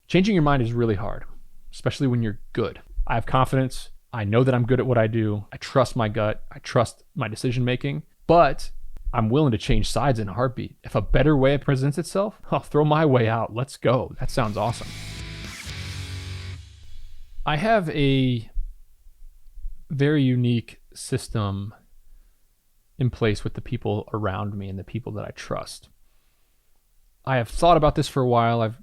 Changing your mind is really hard, especially when you're good. I have confidence. I know that I'm good at what I do. I trust my gut. I trust my decision making, but I'm willing to change sides in a heartbeat. If a better way presents itself, I'll throw my way out. Let's go. That sounds awesome. I have a very unique system in place with the people around me and the people that I trust. I have thought about this for a while. I've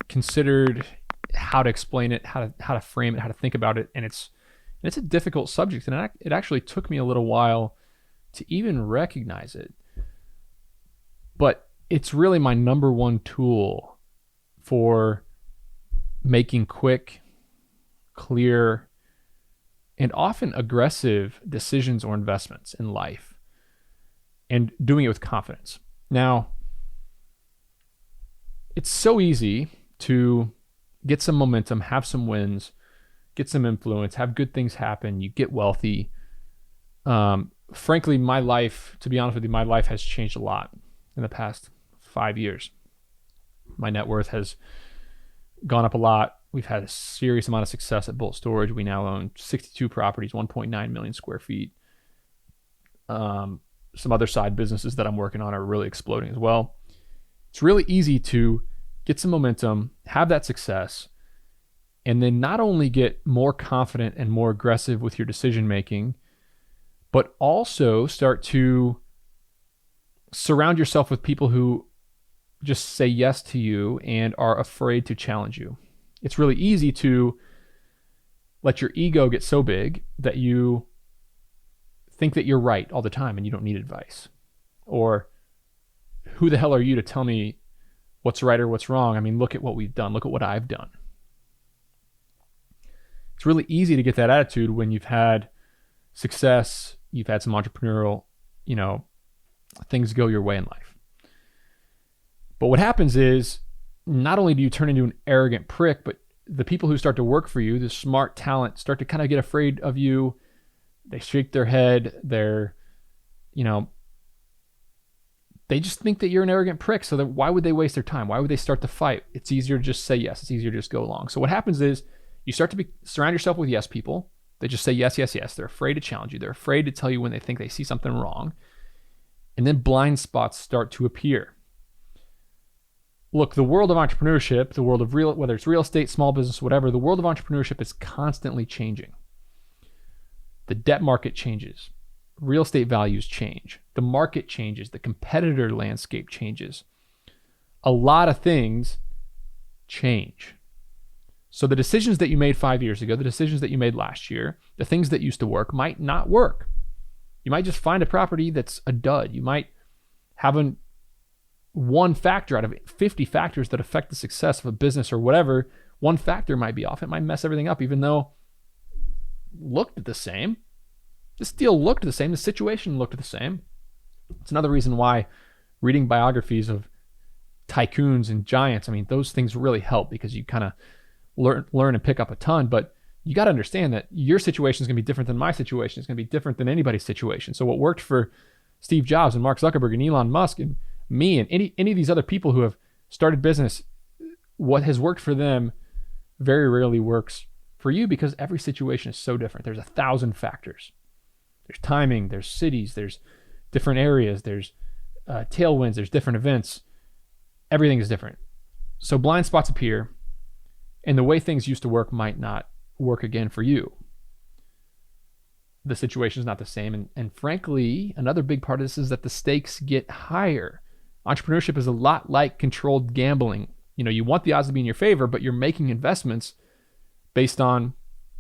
considered how to explain it, how to frame it, how to think about it, and it's a difficult subject, and it actually took me a little while to even recognize it. But it's really my number one tool for making quick, clear, and often aggressive decisions or investments in life, and doing it with confidence. Now, it's so easy to get some momentum, have some wins, get some influence, have good things happen, you get wealthy. Frankly, my life, to be honest with you, my life has changed a lot in the past 5 years. My net worth has gone up a lot. We've had a serious amount of success at Bolt Storage. We now own 62 properties, 1.9 million square feet. Some other side businesses that I'm working on are really exploding as well. It's really easy to get some momentum, have that success, and then not only get more confident and more aggressive with your decision making, but also start to surround yourself with people who just say yes to you and are afraid to challenge you. It's really easy to let your ego get so big that you think that you're right all the time and you don't need advice. Or who the hell are you to tell me what's right or what's wrong? I mean, look at what we've done. Look at what I've done. It's really easy to get that attitude when you've had success, you've had some entrepreneurial, things go your way in life. But what happens is, not only do you turn into an arrogant prick, but the people who start to work for you, the smart talent, start to kind of get afraid of you. They shake their head. They're, they just think that you're an arrogant prick. So that why would they waste their time? Why would they start the fight? It's easier to just say yes. It's easier to just go along. So what happens is you start to surround yourself with yes people. They just say yes, yes, yes. They're afraid to challenge you. They're afraid to tell you when they think they see something wrong. And then blind spots start to appear. Look, the world of entrepreneurship, the world of whether it's real estate, small business, whatever, the world of entrepreneurship is constantly changing. The debt market changes. Real estate values change. The market changes. The competitor landscape changes. A lot of things change. So the decisions that you made 5 years ago, the decisions that you made last year, the things that used to work might not work. You might just find a property that's a dud. You might have one factor out of 50 factors that affect the success of a business or whatever. One factor might be off. It might mess everything up, even though it looked the same. This deal looked the same. The situation looked the same. It's another reason why reading biographies of tycoons and giants, those things really help because you kind of learn and pick up a ton. But you got to understand that your situation is going to be different than my situation. It's going to be different than anybody's situation. So what worked for Steve Jobs and Mark Zuckerberg and Elon Musk and me and any of these other people who have started business, what has worked for them very rarely works for you because every situation is so different. There's 1,000 factors. There's timing, there's cities, there's different areas, there's tailwinds, there's different events. Everything is different. So blind spots appear, and the way things used to work might not work again for you. The situation is not the same. And frankly, another big part of this is that the stakes get higher. Entrepreneurship is a lot like controlled gambling. You want the odds to be in your favor, but you're making investments based on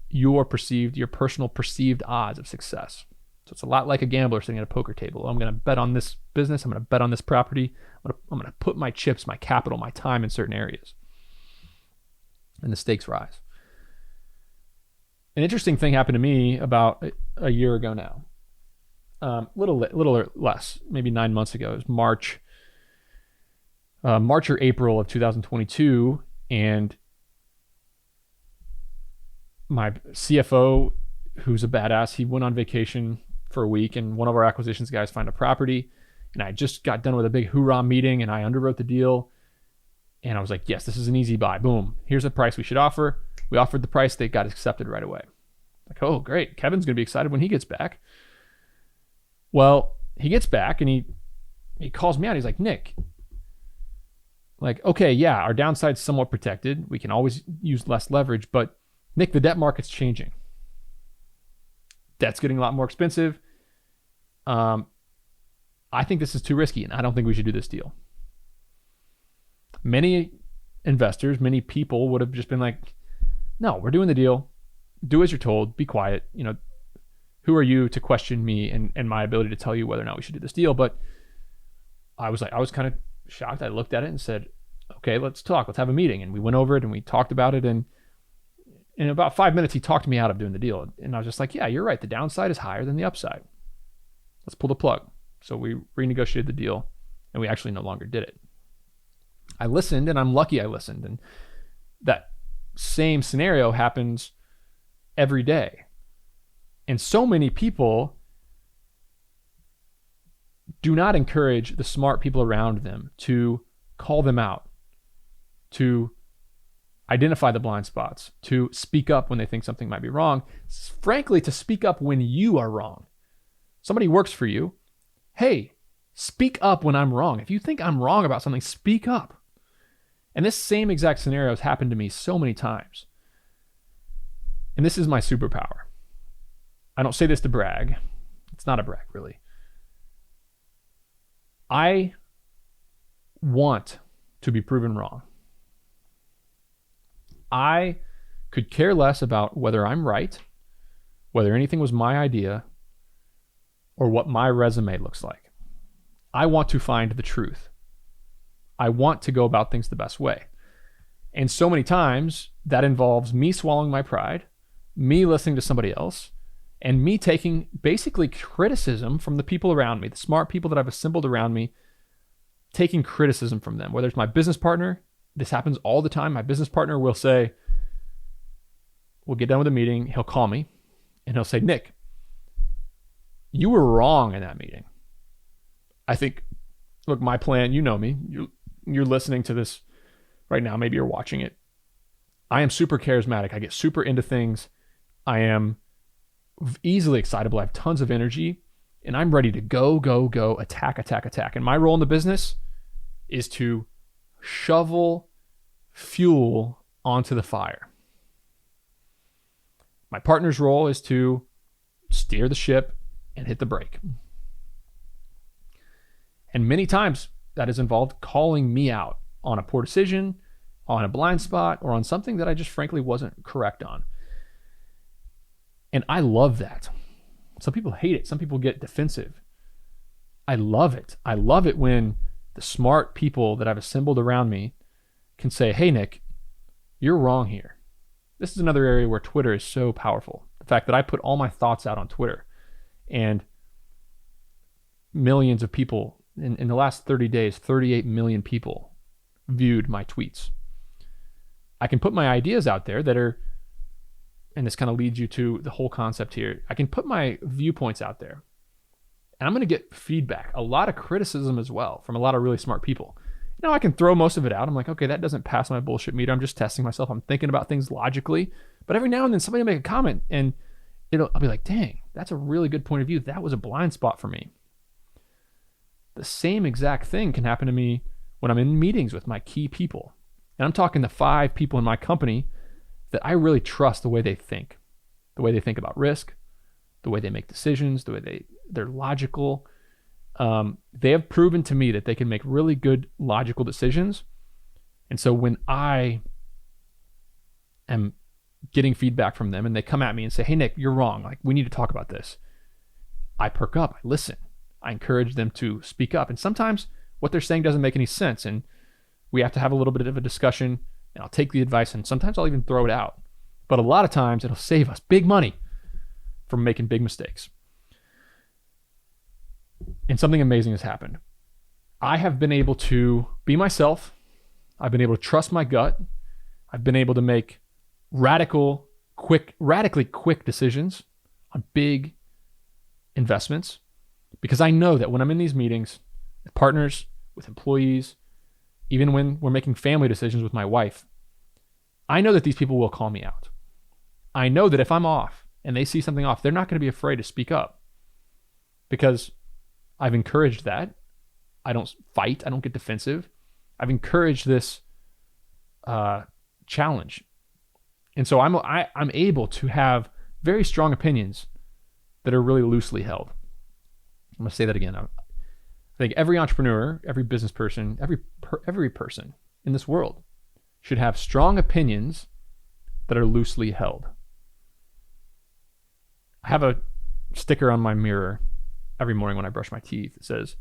your personal perceived odds of success. So it's a lot like a gambler sitting at a poker table. I'm going to bet on this business. I'm going to bet on this property. I'm going to put my chips, my capital, my time in certain areas. And the stakes rise. An interesting thing happened to me about a year ago now. Little less, maybe 9 months ago. It was March or April of 2022, and my CFO, who's a badass, he went on vacation for a week, and one of our acquisitions guys found a property, and I just got done with a big hoorah meeting, and I underwrote the deal, And I was like, yes, this is an easy buy. Boom. Here's the price we should offer. We offered the price. They got accepted right away. Like, oh, great. Kevin's going to be excited when he gets back. Well, he gets back and he calls me out. He's like, Nick, like, okay, yeah, our downside's somewhat protected. We can always use less leverage, but Nick, the debt market's changing. Debt's getting a lot more expensive. I think this is too risky, and I don't think we should do this deal. Many investors, many people would have just been like, no, we're doing the deal. Do as you're told. Be quiet. You know, who are you to question me and my ability to tell you whether or not we should do this deal? But I was kind of shocked. I looked at it and said, okay, let's talk. Let's have a meeting. And we went over it and we talked about it. And in about 5 minutes, he talked me out of doing the deal. And I was just like, yeah, you're right. The downside is higher than the upside. Let's pull the plug. So we renegotiated the deal and we actually no longer did it. I listened, and I'm lucky I listened. And that same scenario happens every day. And so many people do not encourage the smart people around them to call them out, to identify the blind spots, to speak up when they think something might be wrong. Frankly, to speak up when you are wrong. Somebody works for you. Hey, speak up when I'm wrong. If you think I'm wrong about something, speak up. And this same exact scenario has happened to me so many times. And this is my superpower. I don't say this to brag. It's not a brag, really. I want to be proven wrong. I could care less about whether I'm right, whether anything was my idea, or what my resume looks like. I want to find the truth. I want to go about things the best way. And so many times that involves me swallowing my pride, me listening to somebody else, and me taking basically criticism from the people around me, the smart people that I've assembled around me, taking criticism from them. Whether it's my business partner, this happens all the time. My business partner will say, we'll get done with the meeting, he'll call me, and he'll say, Nick, you were wrong in that meeting. I think, look, my plan, you know me, you're listening to this right now, maybe you're watching it. I am super charismatic. I get super into things. I am easily excitable. I have tons of energy, and I'm ready to go, attack. And my role in the business is to shovel fuel onto the fire. My partner's role is to steer the ship and hit the brake. And many times that has involved calling me out on a poor decision, on a blind spot, or on something that I just frankly wasn't correct on. And I love that. Some people hate it. Some people get defensive. I love it. I love it when the smart people that I've assembled around me can say, hey, Nick, you're wrong here. This is another area where Twitter is so powerful. The fact that I put all my thoughts out on Twitter, and millions of people, in the last 30 days, 38 million people viewed my tweets. I can put my ideas out there that are, and this kind of leads you to the whole concept here. I can put my viewpoints out there, and I'm going to get feedback, a lot of criticism as well from a lot of really smart people. Now I can throw most of it out. I'm like, okay, that doesn't pass my bullshit meter. I'm just testing myself. I'm thinking about things logically. But every now and then somebody will make a comment, and I'll be like, dang, that's a really good point of view. That was a blind spot for me. The same exact thing can happen to me when I'm in meetings with my key people. And I'm talking the 5 people in my company that I really trust the way they think about risk, the way they make decisions, the way they're logical. They have proven to me that they can make really good logical decisions. And so when I am getting feedback from them and they come at me and say, hey, Nick, you're wrong. Like, we need to talk about this. I perk up, I listen. I encourage them to speak up. And sometimes what they're saying doesn't make any sense, and we have to have a little bit of a discussion, and I'll take the advice, and sometimes I'll even throw it out. But a lot of times it'll save us big money from making big mistakes. And something amazing has happened. I have been able to be myself. I've been able to trust my gut. I've been able to make radically quick decisions on big investments, because I know that when I'm in these meetings with partners, with employees, even when we're making family decisions with my wife, I know that these people will call me out. I know that if I'm off and they see something off, they're not going to be afraid to speak up because I've encouraged that. I don't fight. I don't get defensive. I've encouraged this challenge. And so I'm able to have very strong opinions that are really loosely held. I'm going to say that again. I think every entrepreneur, every business person, every person in this world should have strong opinions that are loosely held. I have a sticker on my mirror every morning when I brush my teeth. It says,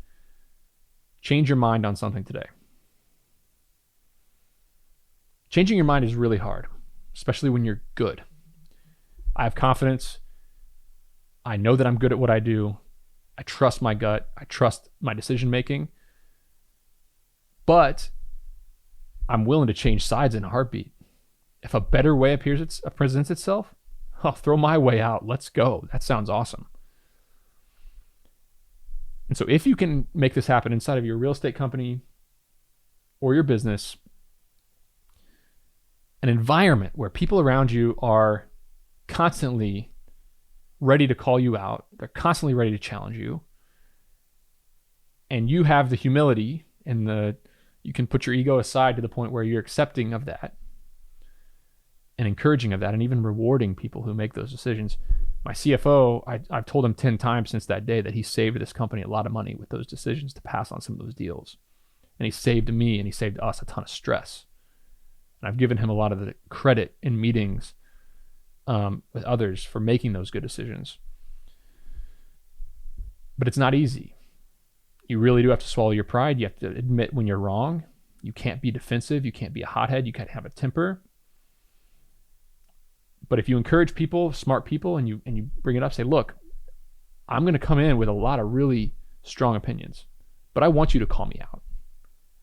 change your mind on something today. Changing your mind is really hard, especially when you're good. I have confidence. I know that I'm good at what I do. I trust my gut. I trust my decision making. But I'm willing to change sides in a heartbeat. If a better way presents itself, I'll throw my way out. Let's go. That sounds awesome. And so if you can make this happen inside of your real estate company or your business, an environment where people around you are constantly ready to call you out, they're constantly ready to challenge you, and you have the humility and you can put your ego aside to the point where you're accepting of that and encouraging of that and even rewarding people who make those decisions. My CFO, I've told him 10 times since that day that he saved this company a lot of money with those decisions to pass on some of those deals. And he saved me and he saved us a ton of stress. And I've given him a lot of the credit in meetings with others for making those good decisions. But it's not easy. You really do have to swallow your pride. You have to admit when you're wrong. You can't be defensive. You can't be a hothead. You can't have a temper. But if you encourage people, smart people, and you bring it up, say, look, I'm going to come in with a lot of really strong opinions, but I want you to call me out.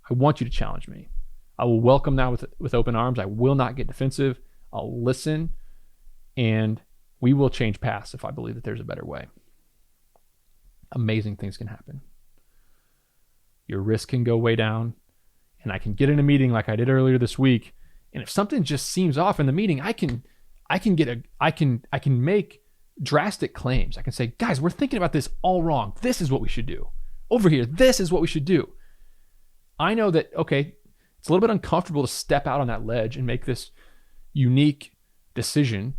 I want you to challenge me. I will welcome that with open arms. I will not get defensive. I'll listen, and we will change paths if I believe that there's a better way. Amazing things can happen. Your risk can go way down, and I can get in a meeting like I did earlier this week, and if something just seems off in the meeting, I can make drastic claims. I can say, guys, we're thinking about this all wrong. This is what we should do. Over here, this is what we should do. I know that, okay, it's a little bit uncomfortable to step out on that ledge and make this unique decision,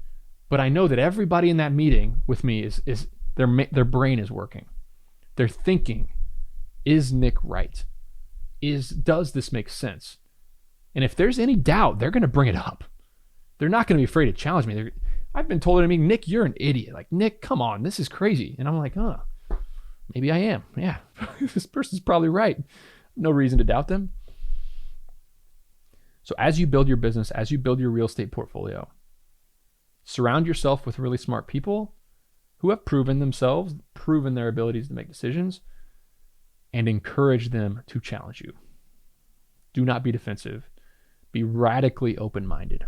but I know that everybody in that meeting with me is their brain is working. They're thinking, is Nick right? Does this make sense? And if there's any doubt, they're going to bring it up. They're not going to be afraid to challenge me. I've been told, Nick, you're an idiot. Like, Nick, come on, this is crazy. And I'm like, maybe I am. Yeah, this person's probably right. No reason to doubt them. So as you build your business, as you build your real estate portfolio, surround yourself with really smart people who have proven their abilities to make decisions, and encourage them to challenge you. Do not be defensive. Be radically open-minded,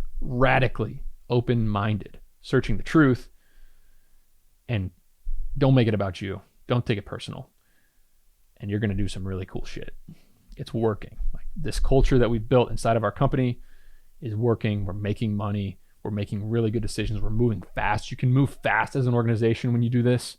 searching the truth, and don't make it about you. Don't take it personal. And you're going to do some really cool shit. It's working. Like, this culture that we've built inside of our company is working. We're making money. We're making really good decisions. We're moving fast. You can move fast as an organization when you do this.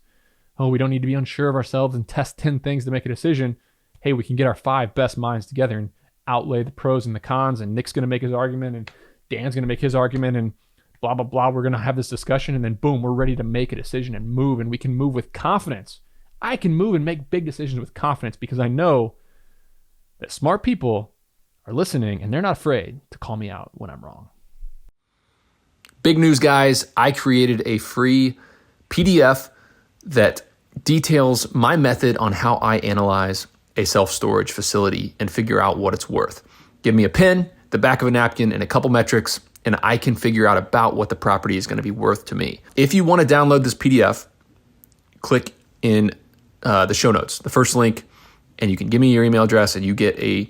Oh, we don't need to be unsure of ourselves and test 10 things to make a decision. Hey, we can get our 5 best minds together and outlay the pros and the cons, and Nick's going to make his argument and Dan's going to make his argument, and blah, blah, blah. We're going to have this discussion, and then boom, we're ready to make a decision and move, and we can move with confidence. I can move and make big decisions with confidence because I know that smart people are listening and they're not afraid to call me out when I'm wrong. Big news, guys. I created a free PDF that details my method on how I analyze a self-storage facility and figure out what it's worth. Give me a pen, the back of a napkin, and a couple metrics, and I can figure out about what the property is going to be worth to me. If you want to download this PDF, click in the show notes, the first link, and you can give me your email address, and you get a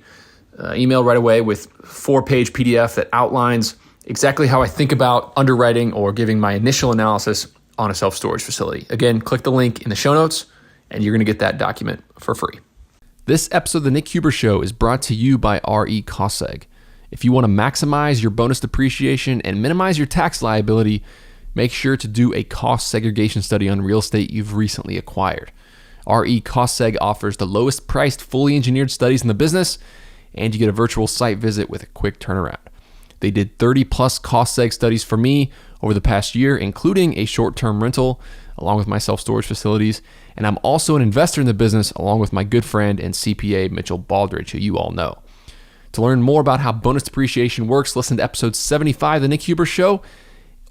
email right away with 4-page PDF that outlines exactly how I think about underwriting or giving my initial analysis on a self-storage facility. Again, click the link in the show notes, and you're going to get that document for free. This episode of The Nick Huber Show is brought to you by RE Cost Seg. If you want to maximize your bonus depreciation and minimize your tax liability, make sure to do a cost segregation study on real estate you've recently acquired. RE Cost Seg offers the lowest priced, fully engineered studies in the business, and you get a virtual site visit with a quick turnaround. They did 30 plus cost seg studies for me over the past year, including a short-term rental, along with my self-storage facilities. And I'm also an investor in the business, along with my good friend and CPA, Mitchell Baldridge, who you all know. To learn more about how bonus depreciation works, listen to episode 75 of The Nick Huber Show,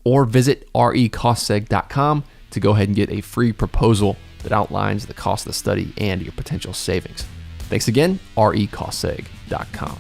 or visit recostseg.com to go ahead and get a free proposal that outlines the cost of the study and your potential savings. Thanks again, recostseg.com.